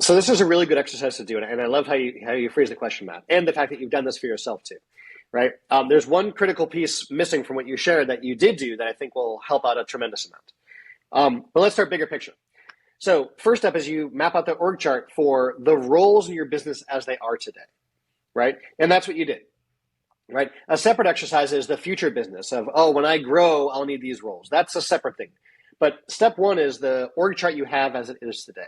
So this is a really good exercise to do, and I love how you phrase the question, Matt, and the fact that you've done this for yourself too, right? There's one critical piece missing from what you shared that you did do that I think will help out a tremendous amount. But let's start bigger picture. So first step is you map out the org chart for the roles in your business as they are today, right? And that's what you did, right? A separate exercise is the future business of, oh, when I grow, I'll need these roles. That's a separate thing. But step one is the org chart you have as it is today.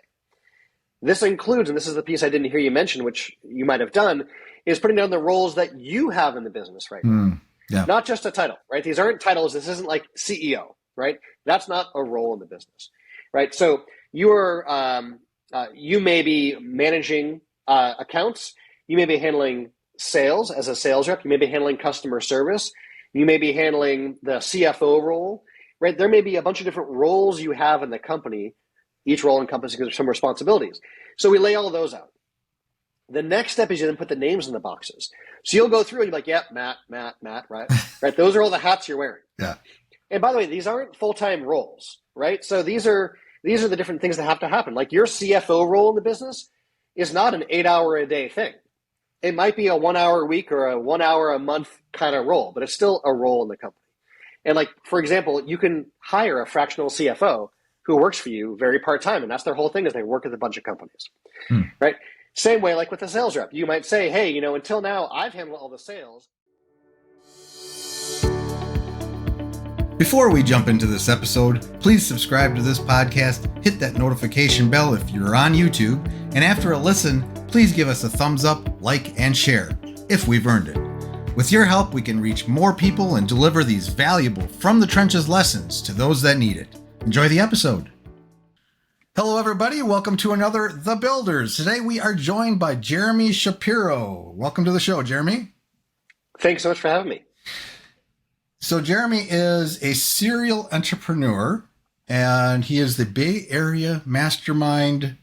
This includes, and this is the piece I didn't hear you mention, which you might have done, is putting down the roles that you have in the business right now. Yeah. Not just a title, right? These aren't titles. This isn't like CEO, right? That's not a role in the business, right? So you may be managing accounts. You may be handling sales as a sales rep. You may be handling customer service. You may be handling the CFO role, right? There may be a bunch of different roles you have in the company, each role encompassing some responsibilities. So we lay all of those out. The next step is you then put the names in the boxes. So you'll go through and you're like, yep, Matt, right? Right. Those are all the hats you're wearing. Yeah. And by the way, these aren't full-time roles, right? So these are the different things that have to happen. Like your CFO role in the business is not an 8-hour-a-day thing. It might be a 1-hour a week or a 1 hour a month kind of role, but it's still a role in the company. And like, for example, you can hire a fractional CFO who works for you very part-time, and that's their whole thing is they work with a bunch of companies, right? Same way, like with a sales rep, you might say, hey, until now I've handled all the sales. Before we jump into this episode, please subscribe to this podcast, hit that notification bell if you're on YouTube, and after a listen, please give us a thumbs up, like, and share, if we've earned it. With your help, we can reach more people and deliver these valuable from the trenches lessons to those that need it. Enjoy the episode. Hello, everybody. Welcome to another The Builders. Today, we are joined by Jeremy Shapiro. Welcome to the show, Jeremy. Thanks so much for having me. So Jeremy is a serial entrepreneur, and he is the Bay Area Mastermind.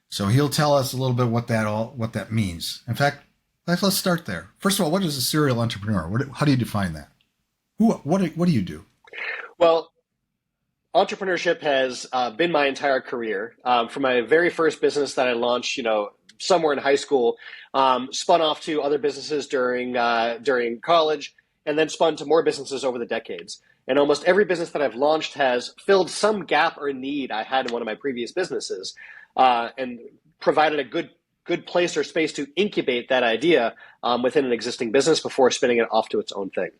So he'll tell us a little bit what that means. In fact, let's start there. First of all, what is a serial entrepreneur? How do you define that? What do you do? Well, entrepreneurship has been my entire career. From my very first business that I launched, somewhere in high school, spun off to other businesses during college, and then spun to more businesses over the decades. And almost every business that I've launched has filled some gap or need I had in one of my previous businesses, and provided a good place or space to incubate that idea within an existing business before spinning it off to its own thing.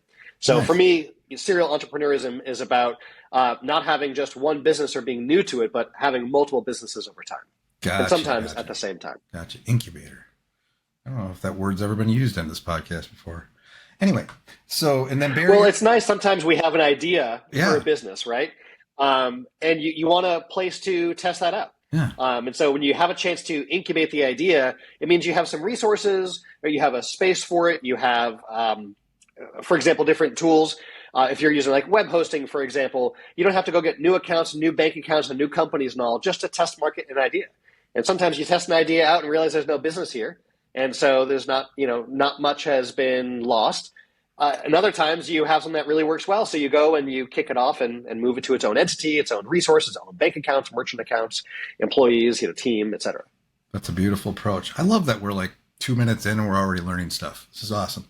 So for me, serial entrepreneurism is about not having just one business or being new to it, but having multiple businesses over time. Gotcha, and sometimes at the same time. Gotcha. Incubator. I don't know if that word's ever been used on this podcast before. Anyway, so, and then Barry. Well, it's nice. Sometimes we have an idea for a business, right? And you want a place to test that out. Yeah. And so when you have a chance to incubate the idea, it means you have some resources, or you have a space for it. You have, for example, different tools. If you're using like web hosting, for example, you don't have to go get new accounts, new bank accounts, and new companies and all just to test market an idea. And sometimes you test an idea out and realize there's no business here. And so there's not much has been lost. And other times you have something that really works well. So you go and you kick it off and move it to its own entity, its own resources, its own bank accounts, merchant accounts, employees, team, et cetera. That's a beautiful approach. I love that we're like 2 minutes in and we're already learning stuff. This is awesome.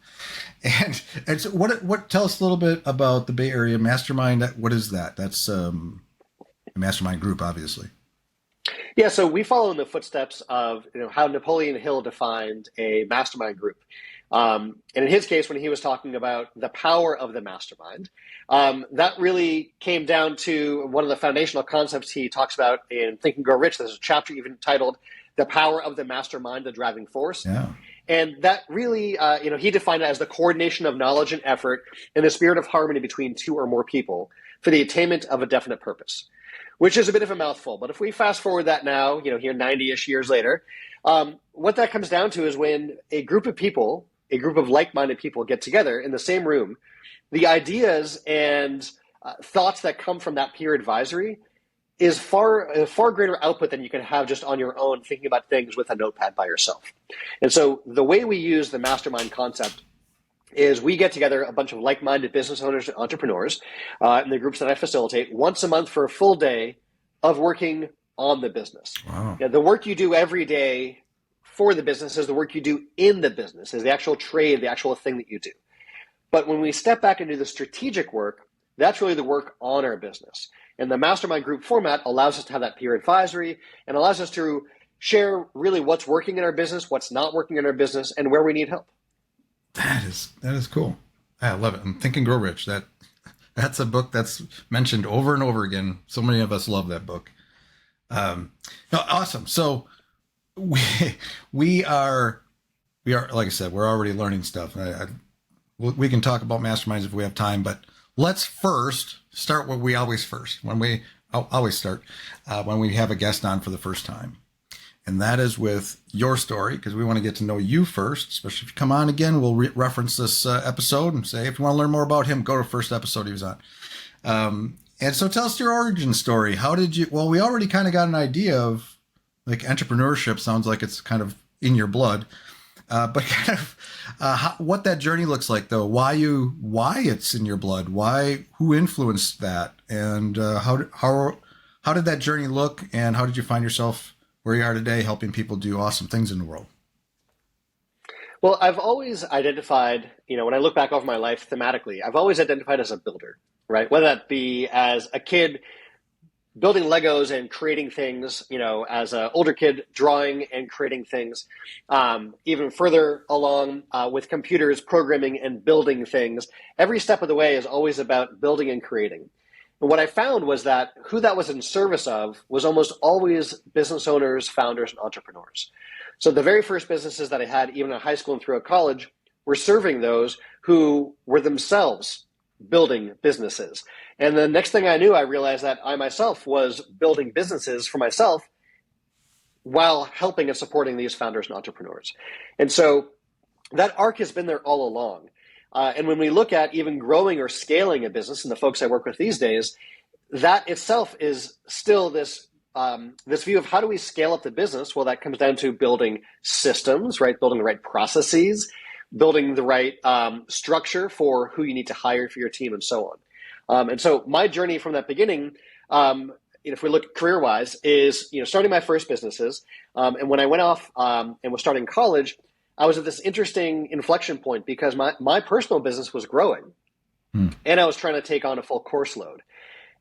And so what tell us a little bit about the Bay Area Mastermind. What is that? That's a mastermind group, obviously. Yeah, so we follow in the footsteps of how Napoleon Hill defined a mastermind group. And in his case, when he was talking about the power of the mastermind, that really came down to one of the foundational concepts he talks about in Think and Grow Rich. There's a chapter even titled The Power of the Mastermind, the Driving Force. Yeah. And that really, he defined it as the coordination of knowledge and effort in the spirit of harmony between two or more people for the attainment of a definite purpose, which is a bit of a mouthful. But if we fast forward that now, here 90-ish years later, what that comes down to is when a group of like-minded people get together in the same room, the ideas and thoughts that come from that peer advisory is far greater output than you can have just on your own thinking about things with a notepad by yourself. And so the way we use the mastermind concept is we get together a bunch of like-minded business owners and entrepreneurs in the groups that I facilitate once a month for a full day of working on the business. Wow. The work you do every day for the business is the work you do in the business, is the actual trade, the actual thing that you do. But when we step back and do the strategic work, that's really the work on our business. And the mastermind group format allows us to have that peer advisory and allows us to share really what's working in our business, what's not working in our business, and where we need help. That is cool. I love it. And Think and Grow Rich. That's a book that's mentioned over and over again. So many of us love that book. No, awesome. So we are like I said, we're already learning stuff. We can talk about masterminds if we have time, but let's first start where we always first. I'll always start when we have a guest on for the first time. And that is with your story, because we want to get to know you first, especially if you come on again. We'll reference this episode and say, if you want to learn more about him, go to the first episode he was on. And so tell us your origin story. How did you, well, we already kind of got an idea of, like, entrepreneurship sounds like it's kind of in your blood, but kind of what that journey looks like, though, why it's in your blood, who influenced that, and how did that journey look, and how did you find yourself where you are today, helping people do awesome things in the world? Well, I've always identified, when I look back over my life thematically, I've always identified as a builder, right? Whether that be as a kid building Legos and creating things, as an older kid drawing and creating things, even further along with computers, programming and building things. Every step of the way is always about building and creating. And what I found was that who that was in service of was almost always business owners, founders, and entrepreneurs. So the very first businesses that I had, even in high school and throughout college, were serving those who were themselves building businesses. And the next thing I knew, I realized that I myself was building businesses for myself while helping and supporting these founders and entrepreneurs. And so that arc has been there all along. And when we look at even growing or scaling a business, and the folks I work with these days, that itself is still this view of how do we scale up the business? Well, that comes down to building systems, right? Building the right processes, building the right structure for who you need to hire for your team, and so on. And so my journey from that beginning, if we look career-wise, is starting my first businesses. And when I went off and was starting college, I was at this interesting inflection point because my personal business was growing, and I was trying to take on a full course load.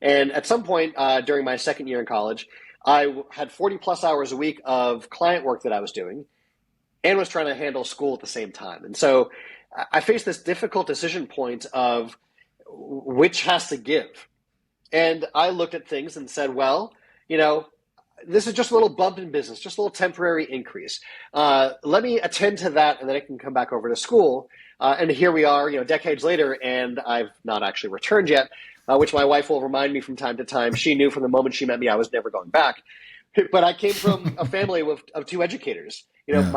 And at some point during my second year in college, I had 40 plus hours a week of client work that I was doing and was trying to handle school at the same time. And so I faced this difficult decision point of which has to give. And I looked at things and said, well, this is just a little bump in business, just a little temporary increase. Let me attend to that, and then I can come back over to school. And here we are, decades later, and I've not actually returned yet, which my wife will remind me from time to time. She knew from the moment she met me I was never going back. But I came from a family of two educators. Both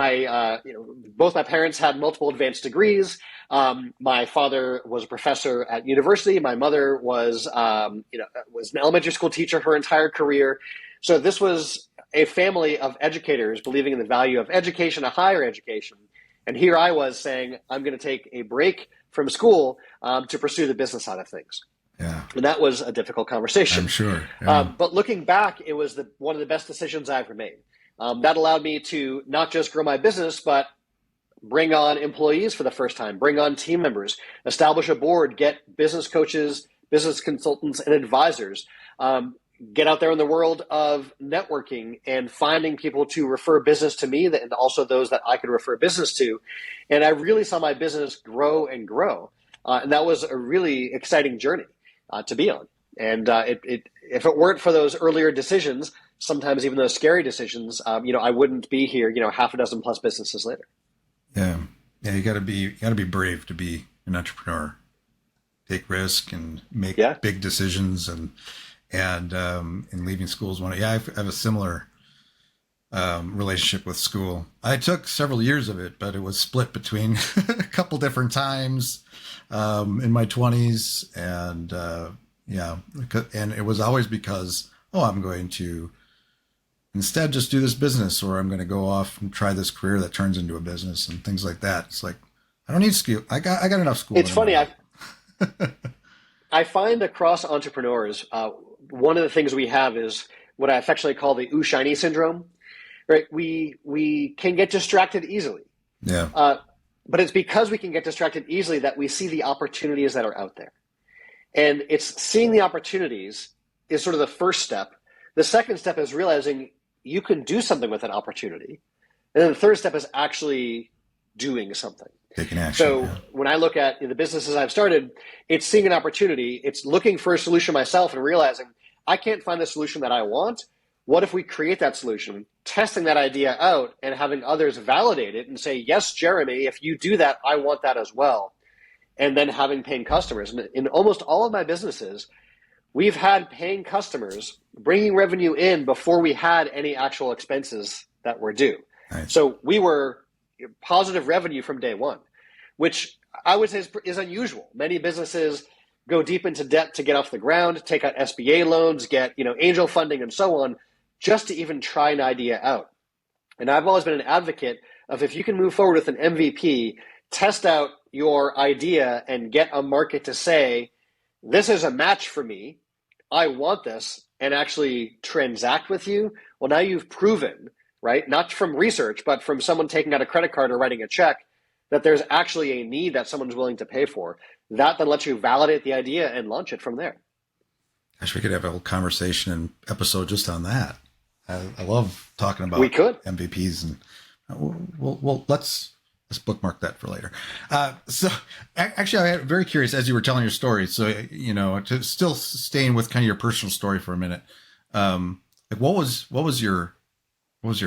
my parents had multiple advanced degrees. My father was a professor at university. My mother was an elementary school teacher her entire career. So this was a family of educators believing in the value of education, a higher education. And here I was saying, I'm going to take a break from school to pursue the business side of things. Yeah. And that was a difficult conversation. I'm sure. Yeah. But looking back, it was one of the best decisions I ever made. That allowed me to not just grow my business, but bring on employees for the first time, bring on team members, establish a board, get business coaches, business consultants, and advisors, get out there in the world of networking and finding people to refer business to me and also those that I could refer business to. And I really saw my business grow and grow. And that was a really exciting journey to be on. And if it weren't for those earlier decisions, sometimes even those scary decisions, I wouldn't be here, half a dozen plus businesses later. Yeah. Yeah. You gotta be brave to be an entrepreneur, take risk and make big decisions and leaving schools. I have a similar relationship with school. I took several years of it, but it was split between a couple different times in my 20s. And and it was always because, I'm going to instead just do this business, or I'm going to go off and try this career that turns into a business and things like that. It's like, I don't need school. I got enough school. It's funny. I find across entrepreneurs, one of the things we have is what I affectionately call the ooh shiny syndrome, right? We can get distracted easily. Yeah. But it's because we can get distracted easily that we see the opportunities that are out there. And it's seeing the opportunities is sort of the first step. The second step is realizing you can do something with an opportunity. And then the third step is actually doing something. Taking action. So when I look at the businesses I've started, it's seeing an opportunity. It's looking for a solution myself and realizing I can't find the solution that I want. What if we create that solution, testing that idea out and having others validate it and say, yes, Jeremy, if you do that, I want that as well. And then having paying customers. And in almost all of my businesses, we've had paying customers bringing revenue in before we had any actual expenses that were due. Nice. So we were positive revenue from day one, which I would say is unusual. Many businesses go deep into debt to get off the ground, take out SBA loans, get angel funding and so on, just to even try an idea out. And I've always been an advocate of if you can move forward with an MVP, test out your idea and get a market to say, this is a match for me, I want this, and actually transact with you. Well, now you've proven, right, not from research, but from someone taking out a credit card or writing a check, that there's actually a need that someone's willing to pay for. That then lets you validate the idea and launch it from there. Gosh, we could have a whole conversation and episode just on that. I love talking about MVPs, and let's bookmark that for later. So actually, I'm very curious as you were telling your story. So to still staying with kind of your personal story for a minute. What was your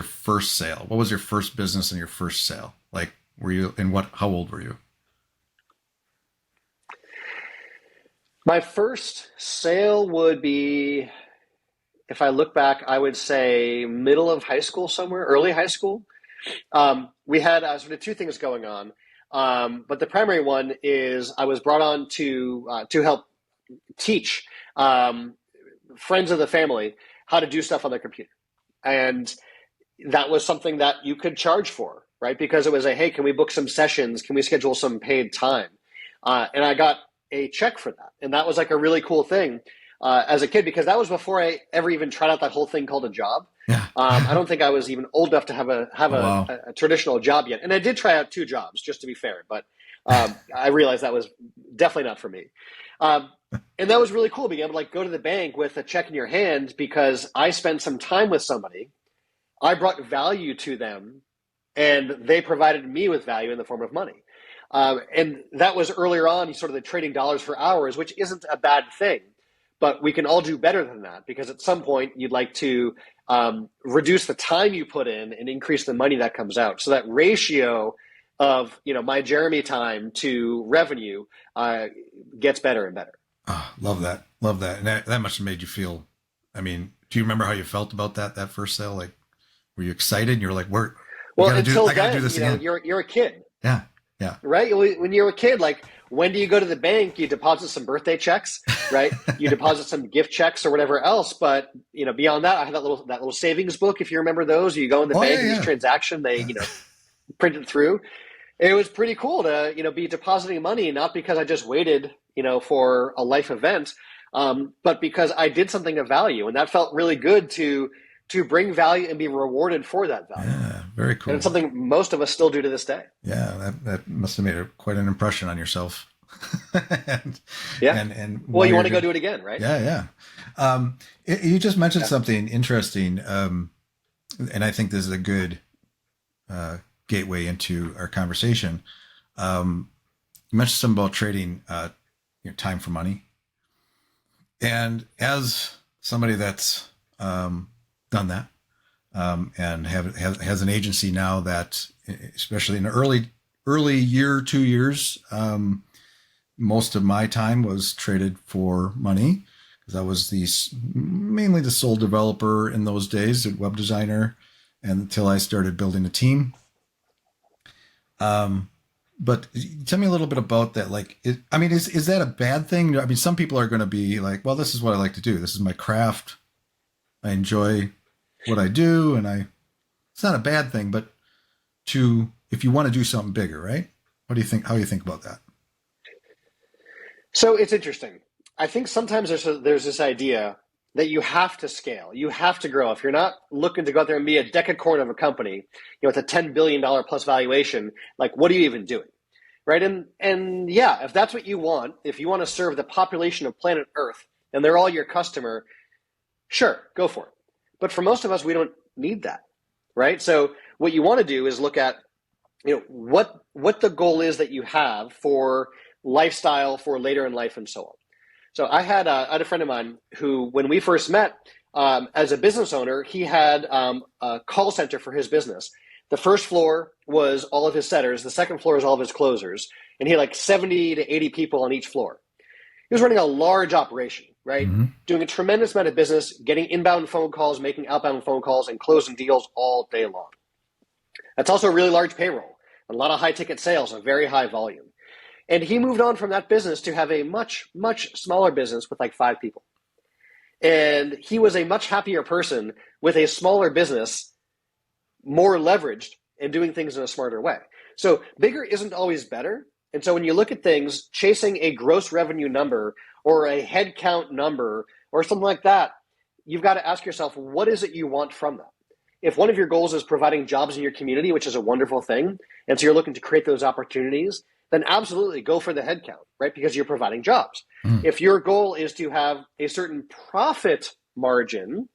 first sale? What was your first business and your first sale? Like, were you how old were you? My first sale would be, if I look back, I would say middle of high school somewhere, early high school. We had sort of two things going on. But the primary one is I was brought on to help teach friends of the family how to do stuff on their computer. And that was something that you could charge for, right? Because it was hey, can we book some sessions? Can we schedule some paid time? And I got a check for that. And that was like a really cool thing as a kid, because that was before I ever even tried out that whole thing called a job. Yeah. I don't think I was even old enough to have a traditional job yet. And I did try out 2 jobs, just to be fair. But I realized that was definitely not for me. And that was really cool, being able to go to the bank with a check in your hand, because I spent some time with somebody. I brought value to them, and they provided me with value in the form of money. And that was earlier on, sort of the trading dollars for hours, which isn't a bad thing. But we can all do better than that, because at some point you'd like to reduce the time you put in and increase the money that comes out. So that ratio of my Jeremy time to revenue gets better and better. Oh, love that. And that must have made you feel, I mean, do you remember how you felt about that first sale? Like, were you excited? And you were like, I gotta do this again. You're a kid. Yeah. Right? When you're a kid, when do you go to the bank? You deposit some birthday checks, right? You deposit some gift checks or whatever else. But beyond that, I had that little savings book. If you remember those, you go in the bank, and each transaction they print it through. It was pretty cool to be depositing money, not because I just waited for a life event, but because I did something of value, and that felt really good to bring value and be rewarded for that value. Yeah, very cool. And it's something most of us still do to this day. Yeah, that must have made quite an impression on yourself. and well, you want to go do it again, right? Yeah. You just mentioned something interesting, and I think this is a good gateway into our conversation. You mentioned something about trading your time for money, and as somebody that's done that, and has an agency now that, especially in the early year, 2 years, most of my time was traded for money, because I was mainly the sole developer in those days, a web designer, and until I started building a team. But tell me a little bit about that. Is that a bad thing? I mean, some people are going to be like, well, this is what I like to do. This is my craft. I enjoy what I do, and it's not a bad thing, but if you want to do something bigger, right? What do you think? How do you think about that? So it's interesting. I think sometimes there's this idea that you have to scale, you have to grow. If you're not looking to go out there and be a decacorn of a company, with a $10 billion plus valuation, like what are you even doing? Right. And yeah, if that's what you want, if you want to serve the population of planet Earth and they're all your customer, sure, go for it. But for most of us, we don't need that. Right. So what you want to do is look at, what the goal is that you have for lifestyle for later in life and so on. So I had a friend of mine who, when we first met, as a business owner, he had a call center for his business. The first floor was all of his setters. The second floor is all of his closers. And he had like 70 to 80 people on each floor. He was running a large operation, right? Mm-hmm. Doing a tremendous amount of business, getting inbound phone calls, making outbound phone calls, and closing deals all day long. That's also a really large payroll, a lot of high ticket sales, a very high volume. And he moved on from that business to have a much, much smaller business with like 5 people. And he was a much happier person with a smaller business, more leveraged, and doing things in a smarter way. So bigger isn't always better. And so when you look at things, chasing a gross revenue number or a head count number or something like that, you've got to ask yourself, what is it you want from that? If one of your goals is providing jobs in your community, which is a wonderful thing, and so you're looking to create those opportunities, then absolutely go for the head count, right? Because you're providing jobs. If your goal is to have a certain profit margin,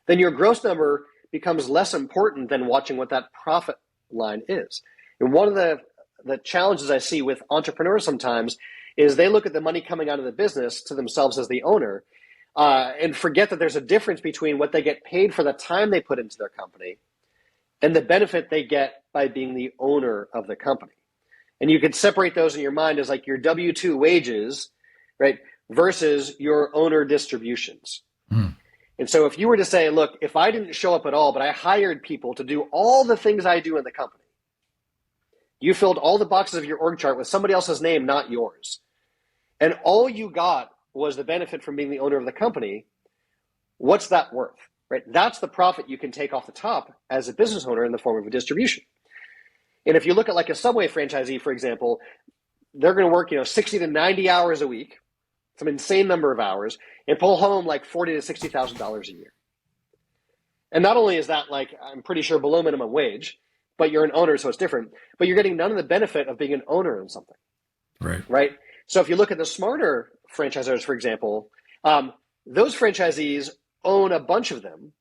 then your gross number becomes less important than watching what that profit line is. And one of the challenges I see with entrepreneurs sometimes is they look at the money coming out of the business to themselves as the owner, and forget that there's a difference between what they get paid for the time they put into their company and the benefit they get by being the owner of the company. And you could separate those in your mind as like your W-2 wages, right, versus your owner distributions. And so if you were to say, look, if I didn't show up at all, but I hired people to do all the things I do in the company, you filled all the boxes of your org chart with somebody else's name, not yours, and all you got was the benefit from being the owner of the company, what's that worth, right? That's the profit you can take off the top as a business owner in the form of a distribution. And if you look at like a Subway franchisee, for example, they're going to work, 60 to 90 hours a week, some insane number of hours, and pull home like $40,000 to $60,000 a year. And not only is that like, I'm pretty sure below minimum wage, but you're an owner, so it's different, but you're getting none of the benefit of being an owner in something. Right? So if you look at the smarter franchisors, for example, those franchisees own a bunch of them.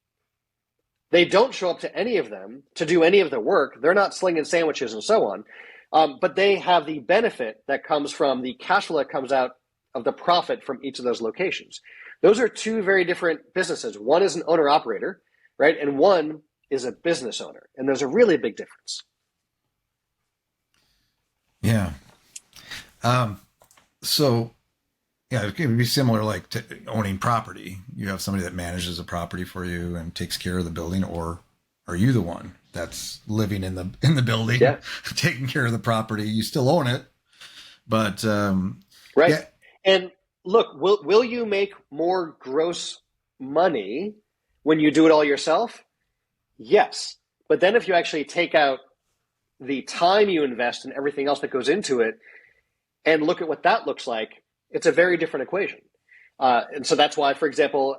They don't show up to any of them to do any of the work. They're not slinging sandwiches and so on. But they have the benefit that comes from the cash flow that comes out of the profit from each of those locations. Those are two very different businesses. One is an owner-operator, right? And one is a business owner. And there's a really big difference. Yeah. So, yeah, it can be similar like to owning property. You have somebody that manages a property for you and takes care of the building, or are you the one that's living in the building, taking care of the property? You still own it, but right. Yeah. And look, will you make more gross money when you do it all yourself? Yes. But then if you actually take out the time you invest and everything else that goes into it and look at what that looks like, it's a very different equation. And so that's why, for example,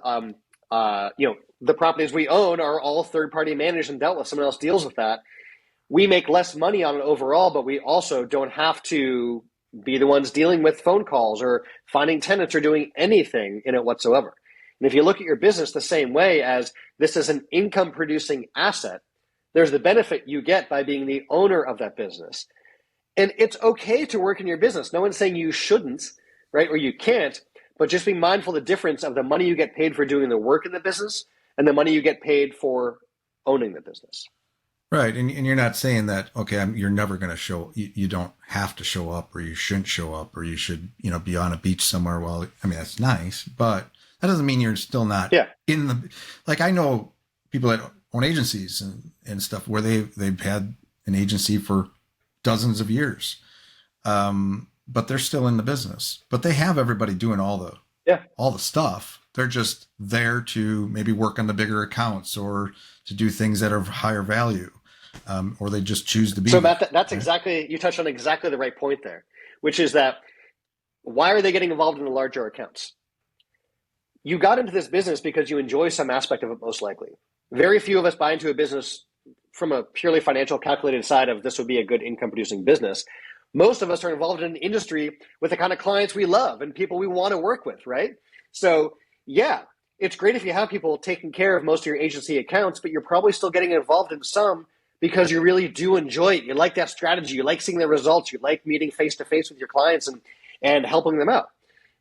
the properties we own are all third-party managed and dealt with. Someone else deals with that. We make less money on it overall, but we also don't have to be the ones dealing with phone calls or finding tenants or doing anything in it whatsoever. And if you look at your business the same way as this is an income-producing asset, there's the benefit you get by being the owner of that business. And it's okay to work in your business. No one's saying you shouldn't, right, or you can't, but just be mindful of the difference of the money you get paid for doing the work in the business and the money you get paid for owning the business. Right. And you're not saying that, okay, you're never going to show, you don't have to show up, or you shouldn't show up, or you should, be on a beach somewhere. Well, I mean, that's nice, but that doesn't mean you're still not in the, like I know people that own agencies and stuff where they've had an agency for dozens of years. But they're still in the business, but they have everybody doing all the stuff. They're just there to maybe work on the bigger accounts or to do things that are higher value, or they just choose to be. So Matt, that's exactly, you touched on exactly the right point there, which is that why are they getting involved in the larger accounts? you got into this business because you enjoy some aspect of it, most likely. Very few of us buy into a business from a purely financial calculated side of this would be a good income producing business. Most of us are involved in an industry with the kind of clients we love and people we want to work with, right? So yeah, it's great if you have people taking care of most of your agency accounts, but you're probably still getting involved in some because you really do enjoy it. You like that strategy. You like seeing the results. You like meeting face to face with your clients and helping them out,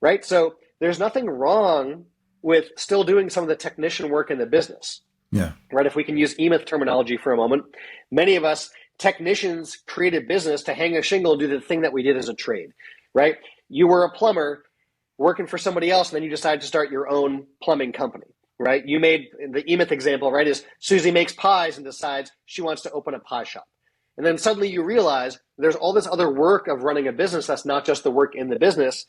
right? So there's nothing wrong with still doing some of the technician work in the business. Yeah. Right. If we can use E-Myth terminology for a moment, many of us technicians create a business to hang a shingle and do the thing that we did as a trade, right? You were a plumber working for somebody else, and then you decided to start your own plumbing company, right? You made the E-Myth example, right, is Susie makes pies and decides she wants to open a pie shop. And then suddenly you realize there's all this other work of running a business that's not just the work in the business,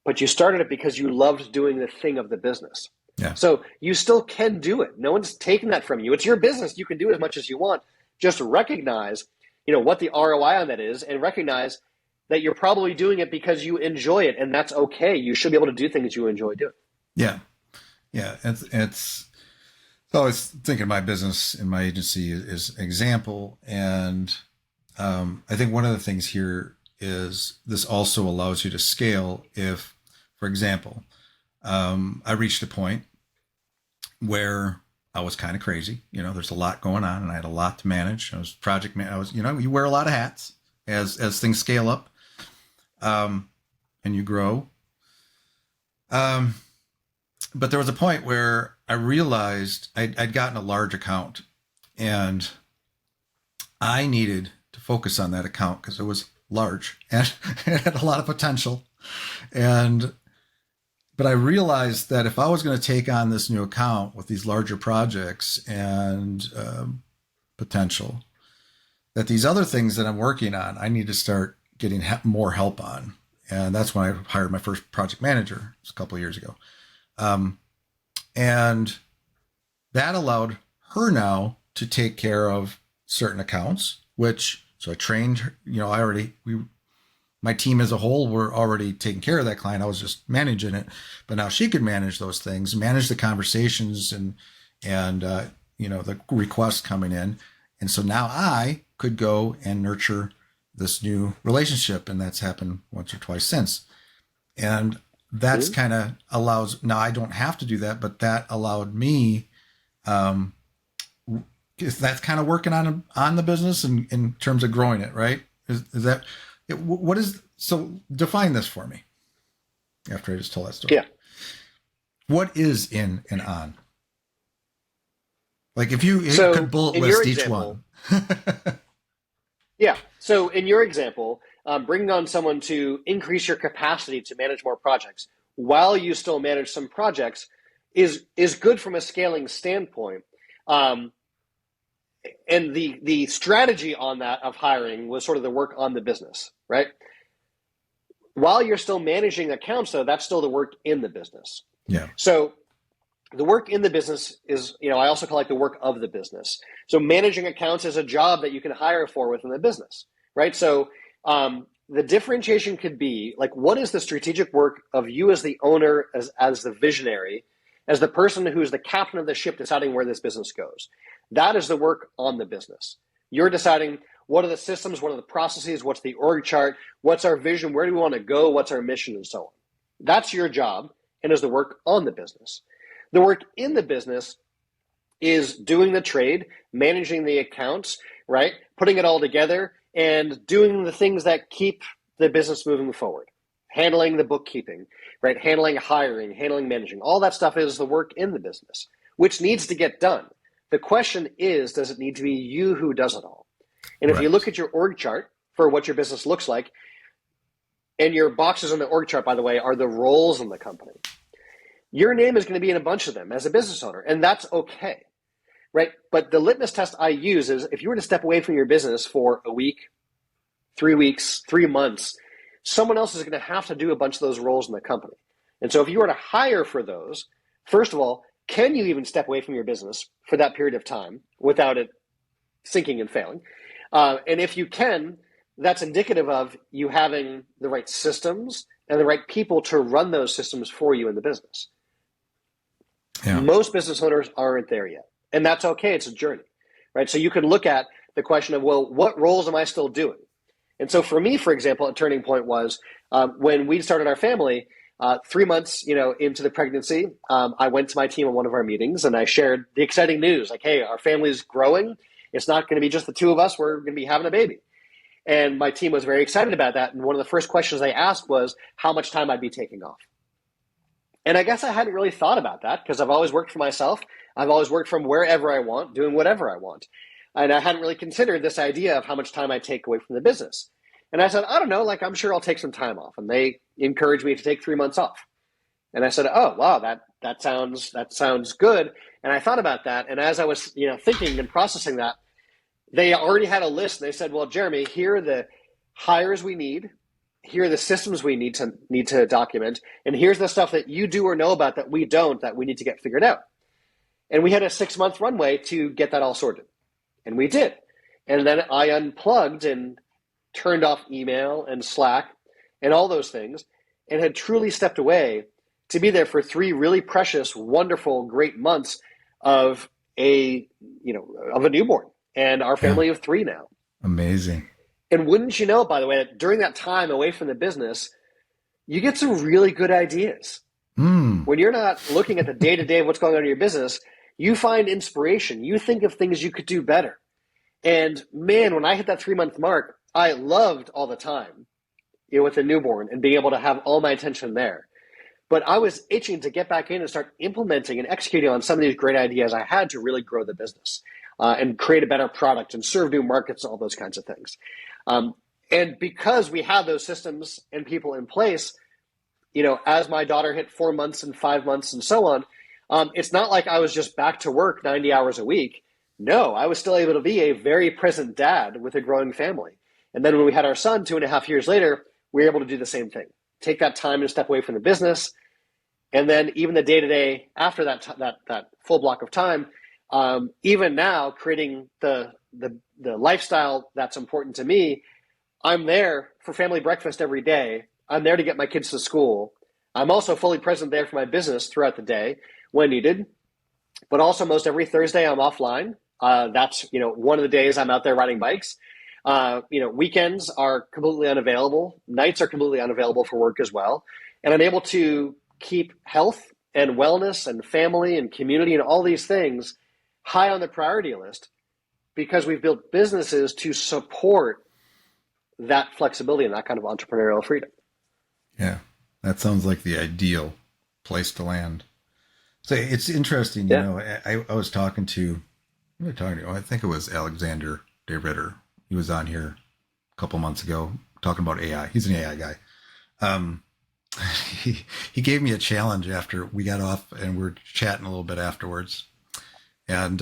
but you started it because you loved doing the thing of the business. Yeah. So you still can do it. No one's taking that from you. It's your business. You can do it as much as you want. Just recognize, what the ROI on that is, and recognize that you're probably doing it because you enjoy it, and that's okay. You should be able to do things you enjoy doing. Yeah. Yeah. It's so I was thinking of my business and my agency is an example. And I think one of the things here is this also allows you to scale if, for example, I reached a point where I was kind of crazy. There's a lot going on and I had a lot to manage. I was project man. You wear a lot of hats as things scale up, and you grow. But there was a point where I realized I'd gotten a large account and I needed to focus on that account because it was large and it had a lot of potential. But I realized that if I was going to take on this new account with these larger projects and potential, that these other things that I'm working on, I need to start getting more help on. And that's when I hired my first project manager a couple of years ago. And that allowed her now to take care of certain accounts, so I trained her, my team as a whole were already taking care of that client. I was just managing it, but now she could manage those things, manage the conversations and the requests coming in. And so now I could go and nurture this new relationship. And that's happened once or twice since. And that's kind of allows, now I don't have to do that, but that allowed me, that's kind of working on the business in terms of growing it, right? Is that, what is, so define this for me after I just told that story. Yeah. What is in and on? Like if you could bullet list each one. Yeah. So in your example, bringing on someone to increase your capacity to manage more projects while you still manage some projects is good from a scaling standpoint. And the strategy on that of hiring was sort of the work on the business, right? While you're still managing accounts, though, that's still the work in the business. Yeah. So the work in the business is, I also call it the work of the business. So managing accounts is a job that you can hire for within the business, right? So the differentiation could be like, what is the strategic work of you as the owner, as the visionary, as the person who's the captain of the ship deciding where this business goes? That is the work on the business. You're deciding what are the systems, what are the processes, what's the org chart, what's our vision, where do we want to go, what's our mission, and so on. That's your job and is the work on the business. The work in the business is doing the trade, managing the accounts, right? Putting it all together and doing the things that keep the business moving forward. Handling the bookkeeping, right? Handling hiring, handling managing. All that stuff is the work in the business, which needs to get done. The question is, does it need to be you who does it all? And if you look at your org chart for what your business looks like, and your boxes on the org chart, by the way, are the roles in the company, your name is going to be in a bunch of them as a business owner, and that's okay, right? But the litmus test I use is if you were to step away from your business for a week, 3 weeks, 3 months, someone else is going to have to do a bunch of those roles in the company. And so if you were to hire for those, first of all, can you even step away from your business for that period of time without it sinking and failing? And if you can, that's indicative of you having the right systems and the right people to run those systems for you in the business. Yeah. Most business owners aren't there yet. And that's okay. It's a journey, right? So you can look at the question of, well, what roles am I still doing? And so for me, for example, a turning point was when we started our family, 3 months, into the pregnancy, I went to my team on one of our meetings and I shared the exciting news, like, hey, our family's growing. It's not going to be just the two of us. We're going to be having a baby. And my team was very excited about that. And one of the first questions they asked was how much time I'd be taking off. And I guess I hadn't really thought about that because I've always worked for myself. I've always worked from wherever I want, doing whatever I want. And I hadn't really considered this idea of how much time I take away from the business. And I said, I don't know, like, I'm sure I'll take some time off. And they encouraged me to take 3 months off. And I said, oh, wow, that sounds good. And I thought about that. And as I was, thinking and processing that, they already had a list. They said, well, Jeremy, here are the hires we need. Here are the systems we need to document. And here's the stuff that you do or know about that we don't, that we need to get figured out. And we had a 6-month runway to get that all sorted. And we did. And then I unplugged and turned off email and Slack and all those things and had truly stepped away to be there for 3 really precious, wonderful, great months of a newborn and our family of 3 now. Amazing. And wouldn't you know, by the way, that during that time away from the business, you get some really good ideas. When you're not looking at the day-to-day of what's going on in your business, you find inspiration. You think of things you could do better. And man, when I hit that 3-month mark, I loved all the time, with a newborn and being able to have all my attention there. But I was itching to get back in and start implementing and executing on some of these great ideas I had to really grow the business and create a better product and serve new markets, all those kinds of things. And because we had those systems and people in place, as my daughter hit 4 months and 5 months and so on, it's not like I was just back to work 90 hours a week. No, I was still able to be a very present dad with a growing family. And then when we had our son 2.5 years later, we were able to do the same thing. Take that time and step away from the business. And then even the day-to-day after that full block of time, even now creating the lifestyle that's important to me, I'm there for family breakfast every day. I'm there to get my kids to school. I'm also fully present there for my business throughout the day when needed. But also most every Thursday I'm offline. That's one of the days I'm out there riding bikes. Weekends are completely unavailable. Nights are completely unavailable for work as well. And I'm able to keep health and wellness and family and community and all these things high on the priority list because we've built businesses to support that flexibility and that kind of entrepreneurial freedom. Yeah, that sounds like the ideal place to land. So it's interesting, I was talking to, I think it was Alexander De Ritter. He was on here a couple months ago talking about AI. He's an AI guy. He gave me a challenge after we got off and we're chatting a little bit afterwards. And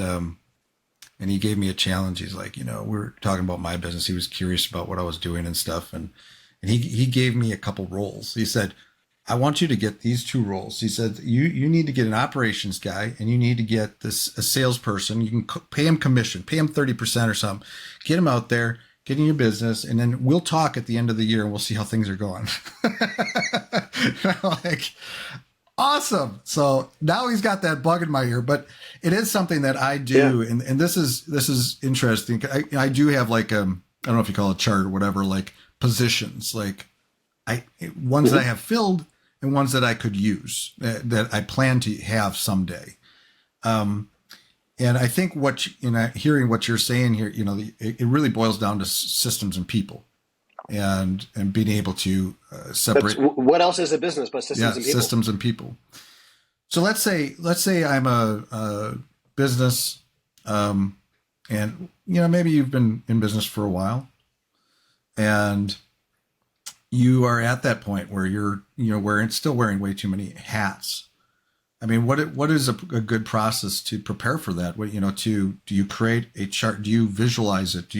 he gave me a challenge. He's like, we're talking about my business. He was curious about what I was doing and stuff. And he gave me a couple roles. He said, I want you to get these 2 roles. He said, you need to get an operations guy and you need to get a salesperson. You can pay him commission, pay him 30% or something, get him out there, get in your business. And then we'll talk at the end of the year and we'll see how things are going. I'm like, awesome. So now he's got that bug in my ear, but it is something that I do. Yeah. And this is interesting. I do have like, I don't know if you call it a chart or whatever, like positions, like ones that I have filled and ones that I could use that I plan to have someday. And I think hearing what you're saying here, it really boils down to systems and people and being able to separate. What else is a business but systems and people? Systems and people. So let's say I'm a business, and maybe you've been in business for a while and you are at that point where you're, still wearing way too many hats. I mean, what is a good process to prepare for that? Do you create a chart? Do you visualize it?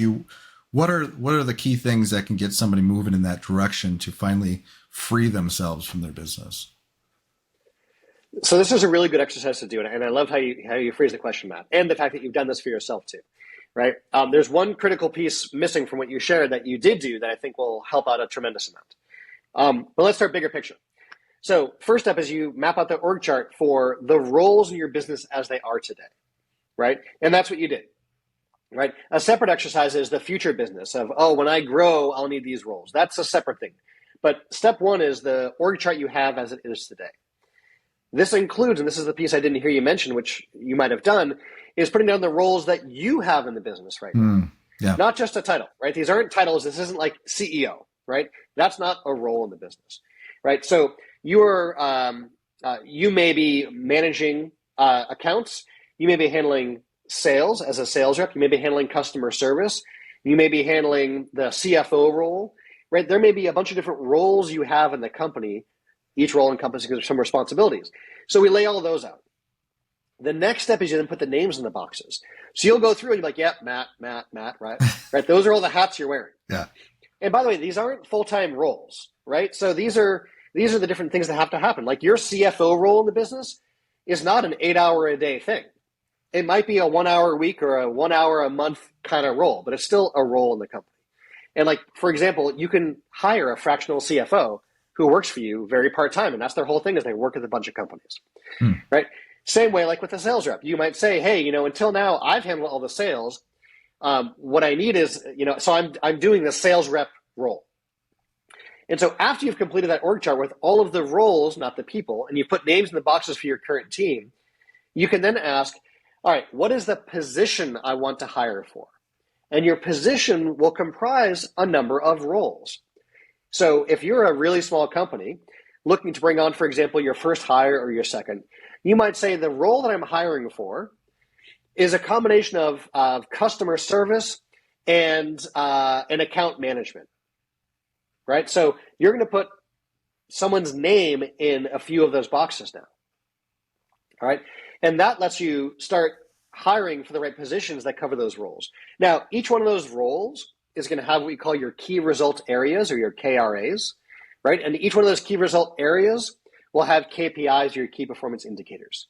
What are the key things that can get somebody moving in that direction to finally free themselves from their business? So this is a really good exercise to do. And I love how you phrase the question, Matt, and the fact that you've done this for yourself too. Right. There's one critical piece missing from what you shared that you did do that I think will help out a tremendous amount. But let's start bigger picture. So first step is you map out the org chart for the roles in your business as they are today, right? And that's what you did, right? A separate exercise is the future business of, oh, when I grow, I'll need these roles. That's a separate thing. But step one is the org chart you have as it is today. This includes, and this is the piece I didn't hear you mention, which you might have done, is putting down the roles that you have in the business right now. Yeah. Not just a title, right? These aren't titles. This isn't like CEO, right? That's not a role in the business, right? So you may be managing accounts. You may be handling sales as a sales rep. You may be handling customer service. You may be handling the CFO role, right? There may be a bunch of different roles you have in the company, each role encompassing some responsibilities. So we lay all of those out. The next step is you then put the names in the boxes. So you'll go through and you're like, yeah, Matt, right? Right. Those are all the hats you're wearing. Yeah. And by the way, these aren't full-time roles, right? So these are the different things that have to happen. Like your CFO role in the business is not an 8-hour-a-day thing. It might be a 1 hour a week or a 1 hour a month kind of role, but it's still a role in the company. And like, for example, you can hire a fractional CFO who works for you very part-time. And that's their whole thing is they work at a bunch of companies, right? Same way, like with a sales rep, you might say, hey, until now I've handled all the sales. What I need is, so I'm doing the sales rep role. And so after you've completed that org chart with all of the roles, not the people, and you put names in the boxes for your current team, you can then ask, all right, what is the position I want to hire for? And your position will comprise a number of roles. So if you're a really small company looking to bring on, for example, your first hire or your second, you might say the role that I'm hiring for is a combination of customer service and account management, right? So you're going to put someone's name in a few of those boxes now, all right? And that lets you start hiring for the right positions that cover those roles. Now, each one of those roles is going to have what we call your key result areas or your KRAs, right? And each one of those key result areas will have KPIs, your key performance indicators.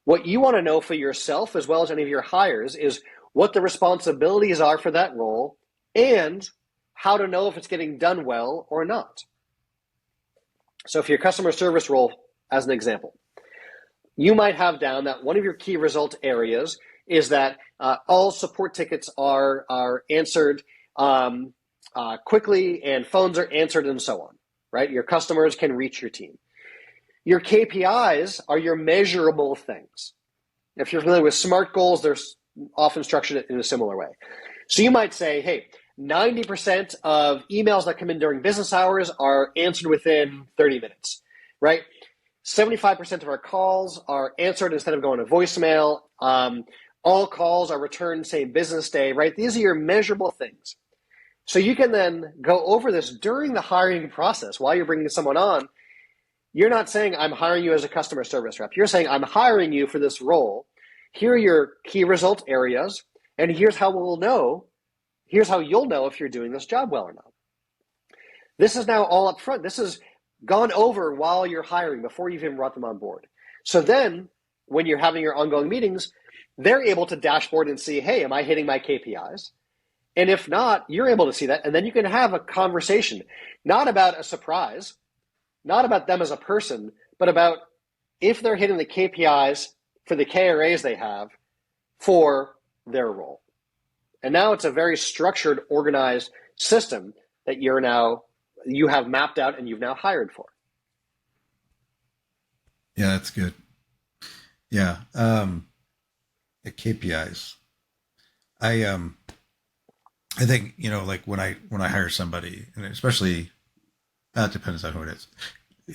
What you want to know for yourself, as well as any of your hires, is what the responsibilities are for that role and how to know if it's getting done well or not. So for your customer service role, as an example, you might have down that one of your key result areas is that all support tickets are answered quickly and phones are answered and so on, right? Your customers can reach your team. Your KPIs are your measurable things. If you're familiar with SMART goals, they're often structured in a similar way. So you might say, hey, 90% of emails that come in during business hours are answered within 30 minutes, right? 75% of our calls are answered instead of going to voicemail. All calls are returned same business day, right? These are your measurable things. So you can then go over this during the hiring process while you're bringing someone on. You're not saying I'm hiring you as a customer service rep. You're saying I'm hiring you for this role. Here are your key result areas, and here's how we'll know. Here's how you'll know if you're doing this job well or not. This is now all up front. This is gone over while you're hiring before you've even brought them on board. So then when you're having your ongoing meetings, they're able to dashboard and see, hey, am I hitting my KPIs? And if not, you're able to see that. And then you can have a conversation, not about a surprise, not about them as a person, but about if they're hitting the KPIs for the KRAs they have for their role. And now it's a very structured, organized system that you have mapped out and you've now hired for. Yeah, that's good. Yeah. The KPIs. I think, like when I hire somebody, and especially that depends on who it is,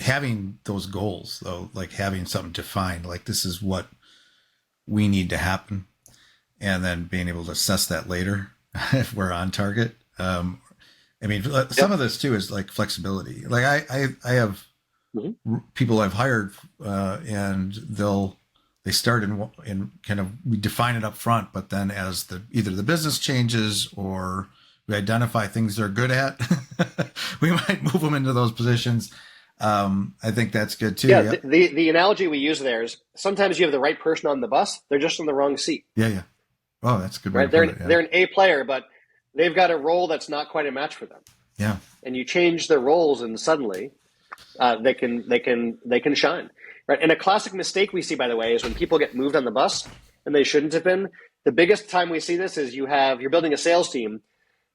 having those goals though, like having something defined, like this is what we need to happen, and then being able to assess that later if we're on target. Some of this too is like flexibility. Like I have people I've hired, and they start in kind of, we define it up front, but then as either the business changes or we identify things they're good at, we might move them into those positions. I think that's good too. Yeah. The analogy we use there is sometimes you have the right person on the bus, they're just in the wrong seat. Yeah. Oh, that's a good. Right. They're an A player, but they've got a role that's not quite a match for them. Yeah. And you change their roles and suddenly they can shine, right? And a classic mistake we see, by the way, is when people get moved on the bus and they shouldn't have been. The biggest time we see this is you're building a sales team,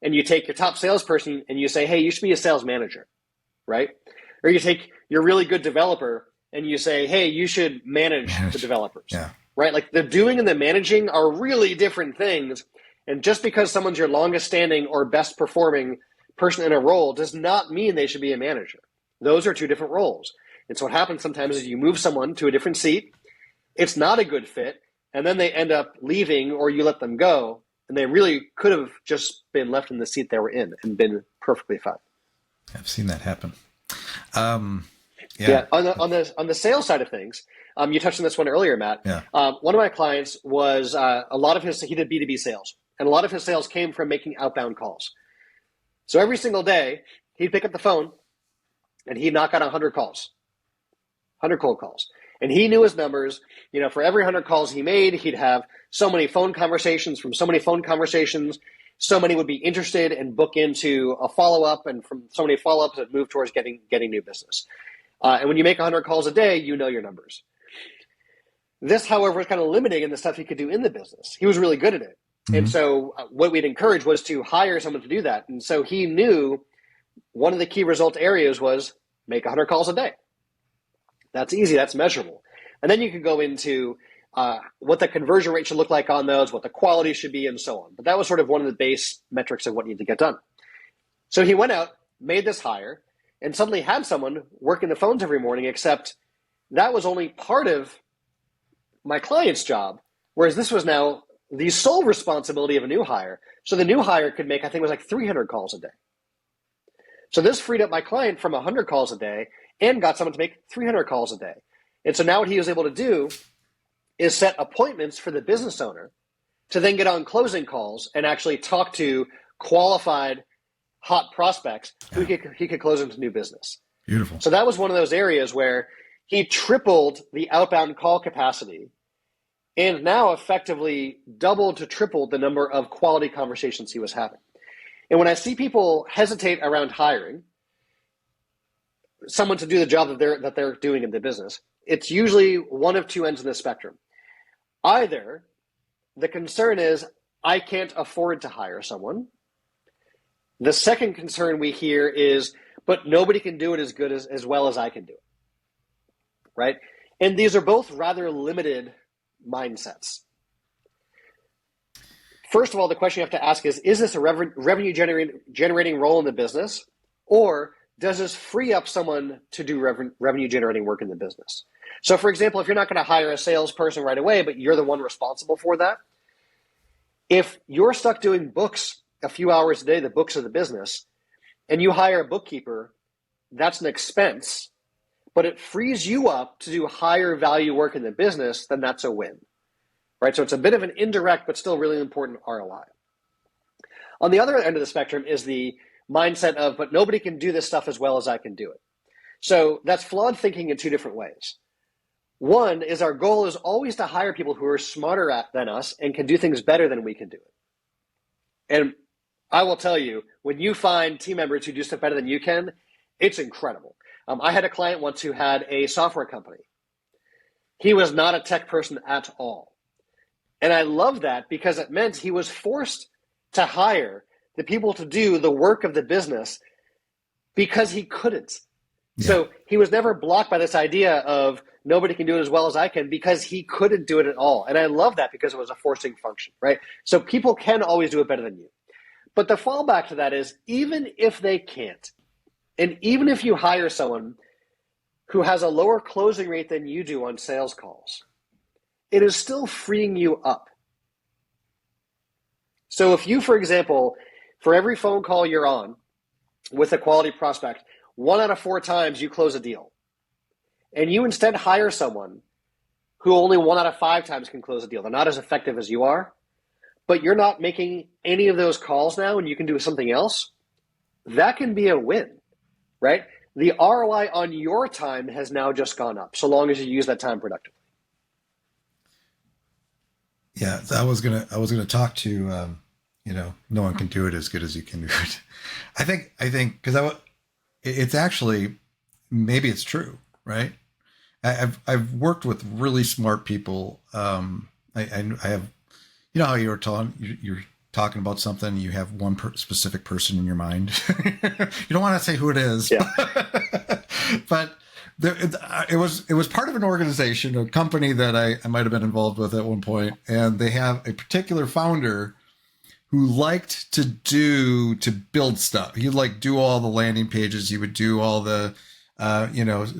and you take your top salesperson and you say, hey, you should be a sales manager, right? Or you take your really good developer and you say, hey, you should manage the developers, right? Like the doing and the managing are really different things. And just because someone's your longest standing or best performing person in a role does not mean they should be a manager. Those are two different roles. And so what happens sometimes is you move someone to a different seat, it's not a good fit, and then they end up leaving or you let them go, and they really could have just been left in the seat they were in and been perfectly fine. I've seen that happen. On the sales side of things, you touched on this one earlier, Matt. Yeah. One of my clients was he did B2B sales, and a lot of his sales came from making outbound calls. So every single day, he'd pick up the phone and he'd knock out 100 calls, 100 cold calls. And he knew his numbers. For every 100 calls he made, he'd have so many phone conversations. From so many phone conversations, so many would be interested and book into a follow-up. And from so many follow-ups, it moved towards getting new business. And when you make 100 calls a day, you know your numbers. This, however, is kind of limiting in the stuff he could do in the business. He was really good at it. Mm-hmm. And so what we'd encourage was to hire someone to do that. And so he knew one of the key result areas was make 100 calls a day. That's easy. That's measurable. And then you can go into what the conversion rate should look like on those, what the quality should be, and so on. But that was sort of one of the base metrics of what needed to get done. So he went out, made this hire, and suddenly had someone working the phones every morning, except that was only part of my client's job, whereas this was now the sole responsibility of a new hire. So the new hire could make, I think it was like 300 calls a day. So this freed up my client from 100 calls a day and got someone to make 300 calls a day. And so now what he was able to do is set appointments for the business owner to then get on closing calls and actually talk to qualified hot prospects who he could close into new business. Beautiful. So that was one of those areas where he tripled the outbound call capacity and now effectively doubled to tripled the number of quality conversations he was having. And when I see people hesitate around hiring someone to do the job that they're doing in the business, it's usually one of two ends of the spectrum. Either the concern is, I can't afford to hire someone. The second concern we hear is, but nobody can do it as good as well as I can do it, right? And these are both rather limited mindsets. First of all, the question you have to ask is this a revenue generating role in the business, or does this free up someone to do revenue generating work in the business? So for example, if you're not going to hire a salesperson right away, but you're the one responsible for that, if you're stuck doing books a few hours a day, the books of the business, and you hire a bookkeeper, that's an expense, but it frees you up to do higher value work in the business, then that's a win, right? So it's a bit of an indirect, but still really important ROI. On the other end of the spectrum is the mindset of, but nobody can do this stuff as well as I can do it. So that's flawed thinking in two different ways. One is our goal is always to hire people who are smarter than us and can do things better than we can do it. And I will tell you, when you find team members who do stuff better than you can, it's incredible. I had a client once who had a software company. He was not a tech person at all. And I love that because it meant he was forced to hire the people to do the work of the business because he couldn't. Yeah. So he was never blocked by this idea of nobody can do it as well as I can because he couldn't do it at all. And I love that because it was a forcing function, right? So people can always do it better than you. But the fallback to that is even if they can't, and even if you hire someone who has a lower closing rate than you do on sales calls, it is still freeing you up. So if you, for example, for every phone call you're on with a quality prospect, 1 out of 4 times you close a deal, and you instead hire someone who only 1 out of 5 times can close a deal. They're not as effective as you are, but you're not making any of those calls now and you can do something else. That can be a win, right? The ROI on your time has now just gone up, so long as you use that time productively. Yeah, I was gonna talk to, no one can do it as good as you can do it. I think because it's actually, maybe it's true, right? I've worked with really smart people. I have, you know how you were telling you're talking about something, you have one specific person in your mind. You don't want to say who it is, Yeah. but it was part of an organization, a company that I might have been involved with at one point, and they have a particular founder who liked to build stuff. He'd like do all the landing pages. He would do all the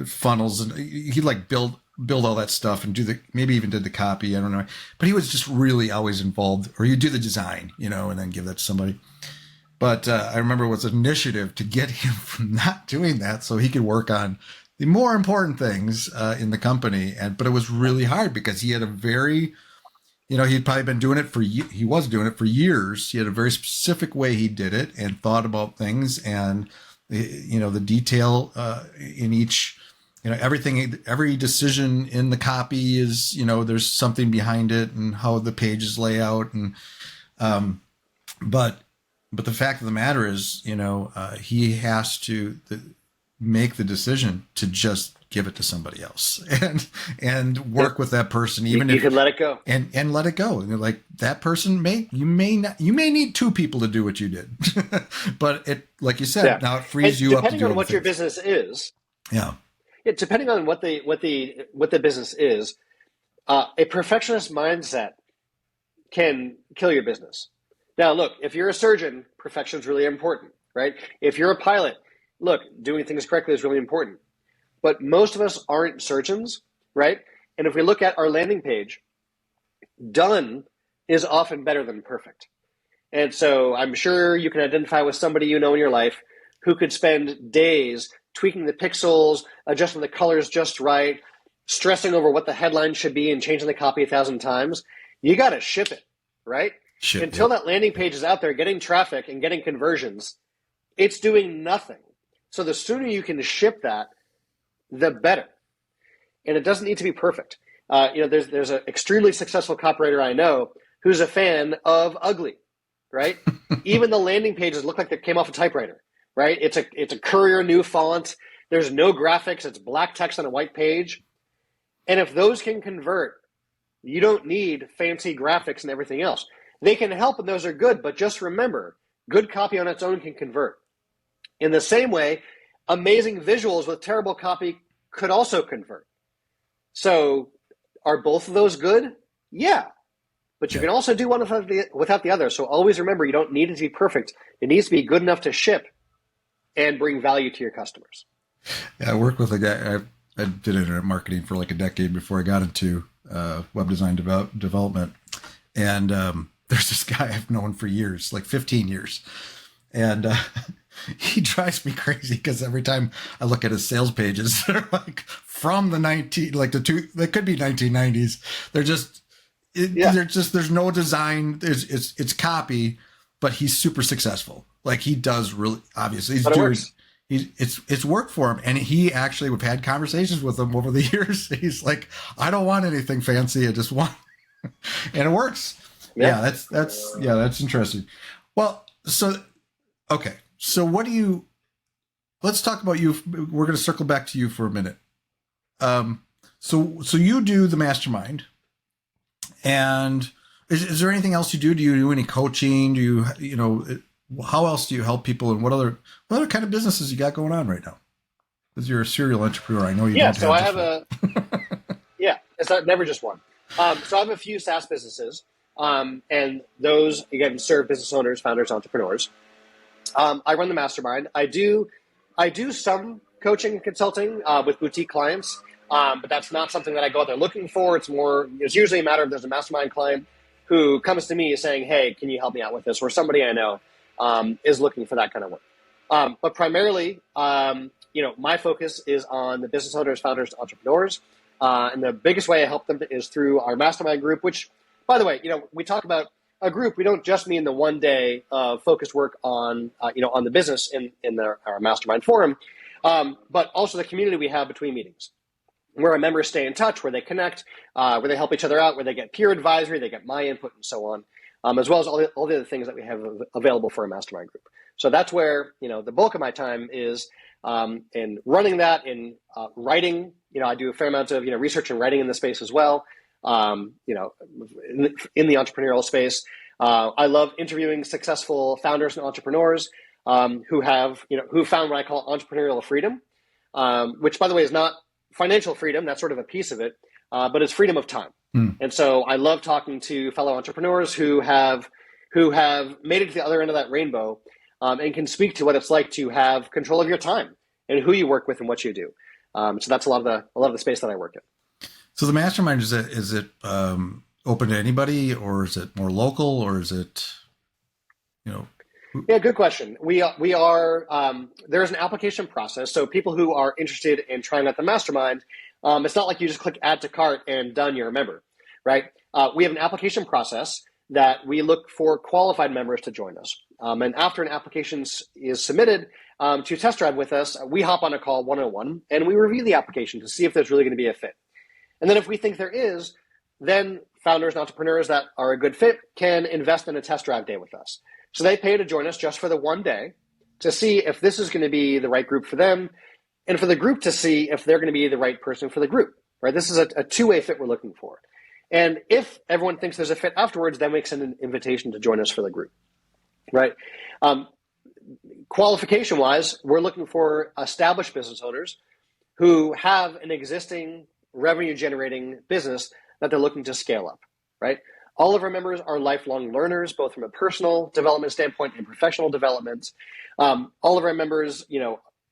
funnels, and he'd like build all that stuff and do maybe even did the copy. I don't know, but he was just really always involved. Or he'd do the design, and then give that to somebody. But I remember it was an initiative to get him from not doing that so he could work on the more important things in the company. But it was really hard because he had a very, he'd probably been doing it he was doing it for years. He had a very specific way he did it and thought about things, and the detail in each, everything, every decision in the copy is, there's something behind it and how the pages lay out. And but the fact of the matter is, he has to make the decision to just give it to somebody else and work with that person, even if you can let it go and let it go. And they're like, that person you may need two people to do what you did, but it, like you said, now it frees you up to do depending on what your business is. Yeah. Depending on what the business is, a perfectionist mindset can kill your business. Now, look, if you're a surgeon, perfection is really important, right? If you're a pilot, look, doing things correctly is really important. But most of us aren't surgeons, right? And if we look at our landing page, done is often better than perfect. And so I'm sure you can identify with somebody in your life who could spend days tweaking the pixels, adjusting the colors just right, stressing over what the headline should be and changing the copy 1,000 times. You got to ship it, right? Until that landing page is out there getting traffic and getting conversions, it's doing nothing. So the sooner you can ship that, the better. And it doesn't need to be perfect. There's an extremely successful copywriter I know who's a fan of ugly, right? Even the landing pages look like they came off a typewriter, right? It's a Courier new font. There's no graphics. It's black text on a white page. And if those can convert, you don't need fancy graphics and everything else. They can help and those are good, but just remember, good copy on its own can convert. In the same way, amazing visuals with terrible copy could also convert. So are both of those good? Yeah. But you can also do one without the other. So always remember, you don't need it to be perfect. It needs to be good enough to ship and bring value to your customers. Yeah, I worked with a guy. I did internet marketing for like a decade before I got into web design development. And there's this guy I've known for years, like 15 years. And he drives me crazy because every time I look at his sales pages, they're like from the they could be 1990s. They're just, there's no design. It's copy, but he's super successful. Like he does really, obviously it's worked for him. And we've had conversations with him over the years. He's like, I don't want anything fancy. I just want, and it works. Yeah. That's interesting. Well, okay. So let's talk about you. We're going to circle back to you for a minute. So you do the mastermind, and is there anything else you do? Do you do any coaching? Do you how else do you help people, and what other kind of businesses you got going on right now? Because you're a serial entrepreneur. I know you. Yeah. So I have it's not never just one. So I have a few SaaS businesses, and those again serve business owners, founders, entrepreneurs. I run the mastermind. I do some coaching and consulting with boutique clients, but that's not something that I go out there looking for. It's usually a matter of there's a mastermind client who comes to me saying, hey, can you help me out with this? Or somebody I know is looking for that kind of work. But primarily, my focus is on the business owners, founders, entrepreneurs. And the biggest way I help them is through our mastermind group, which, by the way, we talk about a group. We don't just mean the one day of focused work on the business in our mastermind forum, but also the community we have between meetings, where our members stay in touch, where they connect, where they help each other out, where they get peer advisory, they get my input, and so on, as well as all the other things that we have available for a mastermind group. So that's where the bulk of my time is. in running that, in writing. I do a fair amount of research and writing in the space as well. In the entrepreneurial space, I love interviewing successful founders and entrepreneurs who found what I call entrepreneurial freedom, which, by the way, is not financial freedom. That's sort of a piece of it, but it's freedom of time. And so I love talking to fellow entrepreneurs who have made it to the other end of that rainbow, and can speak to what it's like to have control of your time and who you work with and what you do. So that's a lot of the space that I work in. So the mastermind, is it open to anybody, or is it more local, or is it, Yeah, good question. We are there's an application process. So people who are interested in trying out the mastermind, it's not like you just click add to cart and done, you're a member, right? We have an application process that we look for qualified members to join us. And after an application is submitted to test drive with us, we hop on a call 101 and we review the application to see if there's really going to be a fit. And then if we think there is, then founders and entrepreneurs that are a good fit can invest in a test drive day with us. So they pay to join us just for the one day to see if this is going to be the right group for them, and for the group to see if they're going to be the right person for the group, right? This is a two-way fit we're looking for. And if everyone thinks there's a fit afterwards, then we extend an invitation to join us for the group, right? Qualification-wise, we're looking for established business owners who have an existing revenue-generating business that they're looking to scale up, right? All of our members are lifelong learners, both from a personal development standpoint and professional development. All of our members,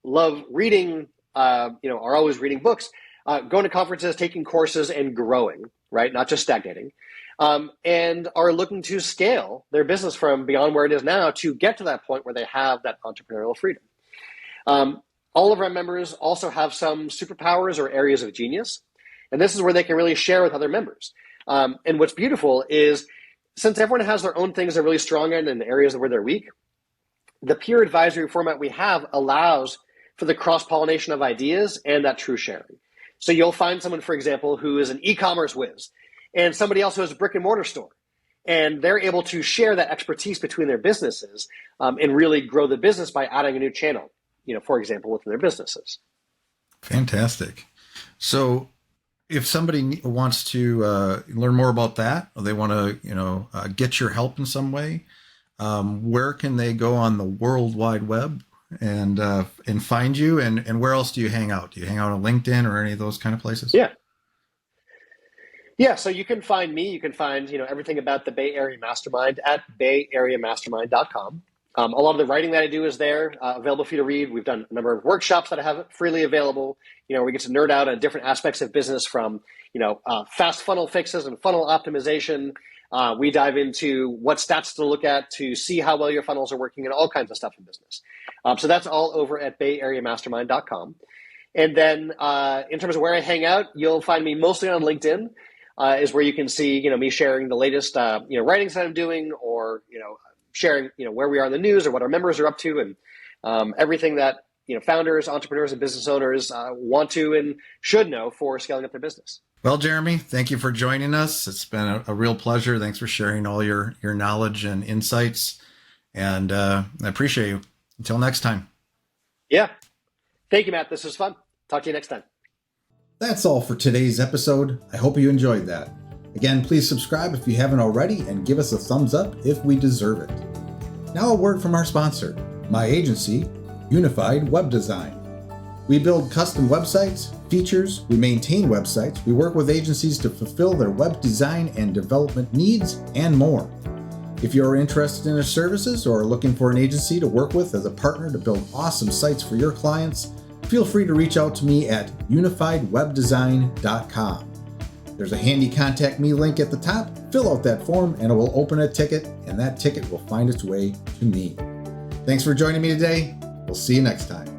love reading, are always reading books, going to conferences, taking courses, and growing, right? Not just stagnating, and are looking to scale their business from beyond where it is now to get to that point where they have that entrepreneurial freedom. All of our members also have some superpowers or areas of genius, and this is where they can really share with other members. And what's beautiful is, since everyone has their own things they're really strong in and areas where they're weak, the peer advisory format we have allows for the cross-pollination of ideas and that true sharing. So you'll find someone, for example, who is an e-commerce whiz, and somebody else who has a brick and mortar store, and they're able to share that expertise between their businesses and really grow the business by adding a new channel, for example, within their businesses. Fantastic. So if somebody wants to learn more about that, or they want to, get your help in some way, where can they go on the World Wide Web and find you? And where else do you hang out? Do you hang out on LinkedIn or any of those kind of places? Yeah. So you can find me. You can find everything about the Bay Area Mastermind at bayareamastermind.com. A lot of the writing that I do is there, available for you to read. We've done a number of workshops that I have freely available. We get to nerd out on different aspects of business, from fast funnel fixes and funnel optimization. We dive into what stats to look at to see how well your funnels are working, and all kinds of stuff in business. So that's all over at bayareamastermind.com. And then in terms of where I hang out, you'll find me mostly on LinkedIn, is where you can see me sharing the latest writings that I'm doing, or sharing where we are in the news or what our members are up to, and everything that founders, entrepreneurs, and business owners want to and should know for scaling up their business. Well, Jeremy, thank you for joining us. It's been a real pleasure. Thanks for sharing all your knowledge and insights, and I appreciate you. Until next time. Yeah. Thank you, Matt. This was fun. Talk to you next time. That's all for today's episode. I hope you enjoyed that. Again, please subscribe if you haven't already, and give us a thumbs up if we deserve it. Now a word from our sponsor, my agency, Unified Web Design. We build custom websites, features, we maintain websites, we work with agencies to fulfill their web design and development needs, and more. If you're interested in our services or are looking for an agency to work with as a partner to build awesome sites for your clients, feel free to reach out to me at unifiedwebdesign.com. There's a handy contact me link at the top. Fill out that form and it will open a ticket, and that ticket will find its way to me. Thanks for joining me today. We'll see you next time.